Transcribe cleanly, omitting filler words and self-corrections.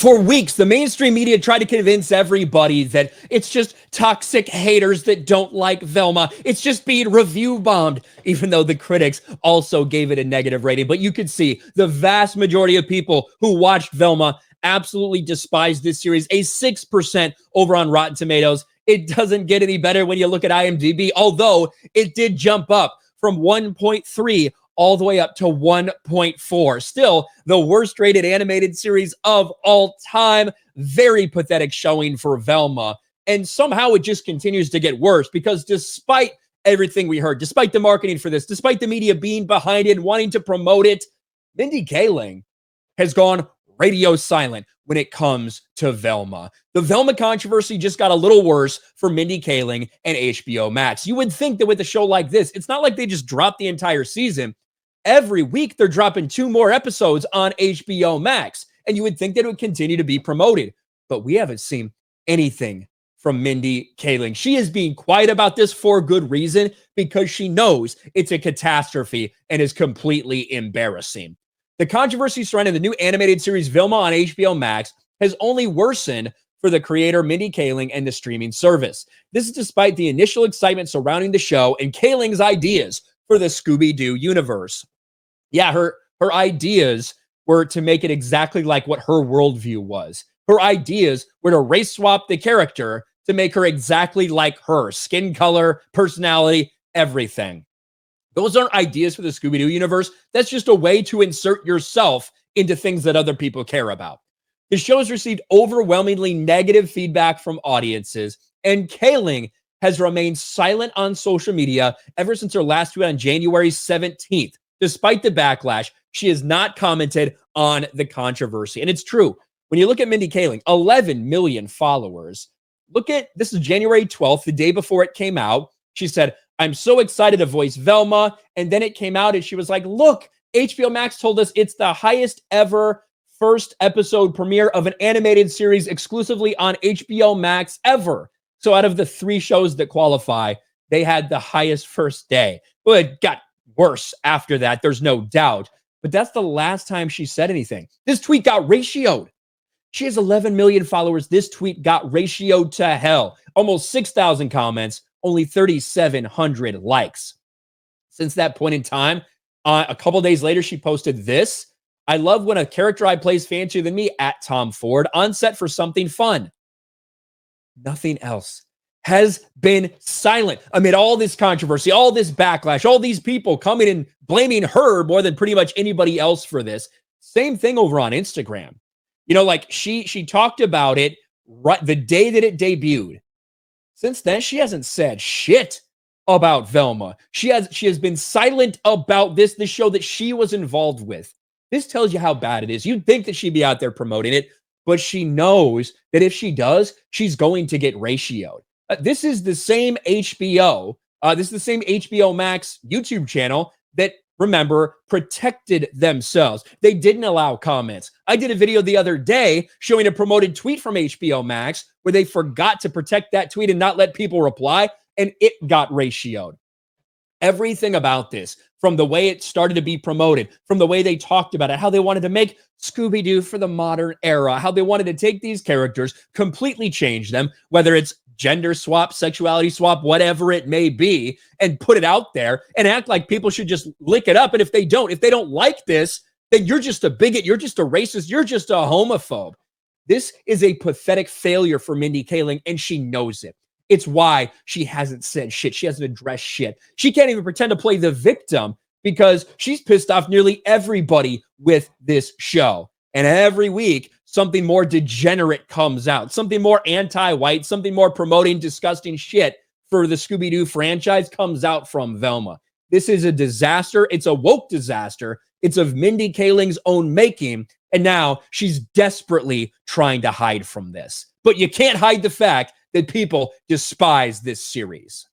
For weeks, the mainstream media tried to convince everybody that it's just toxic haters that don't like Velma. It's just being review bombed, even though the critics also gave it a negative rating. But you could see the vast majority of people who watched Velma absolutely despised this series. A 6% over on Rotten Tomatoes. It doesn't get any better when you look at IMDb, although it did jump up from 1.3 all the way up to 1.4. Still, the worst rated animated series of all time. Very pathetic showing for Velma. And somehow it just continues to get worse because despite everything we heard, despite the marketing for this, despite the media being behind it, wanting to promote it, Mindy Kaling has gone radio silent when it comes to Velma. The Velma controversy just got a little worse for Mindy Kaling and HBO Max. You would think that with a show like this, it's not like they just dropped the entire season. Every week, they're dropping 2 more episodes on HBO Max, and you would think that it would continue to be promoted. But we haven't seen anything from Mindy Kaling. She is being quiet about this for good reason, because she knows it's a catastrophe and is completely embarrassing. The controversy surrounding the new animated series Velma on HBO Max has only worsened for the creator Mindy Kaling and the streaming service. This is despite the initial excitement surrounding the show and Kaling's ideas for the Scooby-Doo universe. Yeah, her ideas were to make it exactly like what her worldview was. Her ideas were to race swap the character to make her exactly like her. Skin color, personality, everything. Those aren't ideas for the Scooby-Doo universe. That's just a way to insert yourself into things that other people care about. The show has received overwhelmingly negative feedback from audiences, and Kaling has remained silent on social media ever since her last tweet on January 17th. Despite the backlash, she has not commented on the controversy. And it's true. When you look at Mindy Kaling, 11 million followers. Look at, this is January 12th, the day before it came out. She said, "I'm so excited to voice Velma." And then it came out and she was like, look, HBO Max told us it's the highest ever first episode premiere of an animated series exclusively on HBO Max ever. So out of the 3 shows that qualify, they had the highest first day. Well, it got worse after that, there's no doubt. But that's the last time she said anything. This tweet got ratioed. She has 11 million followers. This tweet got ratioed to hell. Almost 6,000 comments, only 3,700 likes. Since that point in time, a couple days later, she posted this. "I love when a character I play is fancier than me, at Tom Ford, on set for something fun." Nothing else. Has been silent amid all this controversy, all this backlash, all these people coming and blaming her more than pretty much anybody else for this. Same thing over on Instagram. You know, like she talked about it right the day that it debuted. Since then, she hasn't said shit about Velma. She has been silent about the show that she was involved with. This tells you how bad it is. You'd think that she'd be out there promoting it, but she knows that if she does, she's going to get ratioed. This is the same HBO. This is the same HBO Max YouTube channel that, remember, protected themselves. They didn't allow comments. I did a video the other day showing a promoted tweet from HBO Max where they forgot to protect that tweet and not let people reply, and it got ratioed. Everything about this, from the way it started to be promoted, from the way they talked about it, how they wanted to make Scooby-Doo for the modern era, how they wanted to take these characters, completely change them, whether it's gender swap, sexuality swap, whatever it may be, and put it out there and act like people should just lick it up. And if they don't like this, then you're just a bigot, you're just a racist, you're just a homophobe. This is a pathetic failure for Mindy Kaling, and she knows it. It's why she hasn't said shit. She hasn't addressed shit. She can't even pretend to play the victim because she's pissed off nearly everybody with this show. And every week, something more degenerate comes out, something more anti-white, something more promoting disgusting shit for the Scooby-Doo franchise comes out from Velma. This is a disaster. It's a woke disaster. It's of Mindy Kaling's own making. And now she's desperately trying to hide from this. But you can't hide the fact that people despise this series.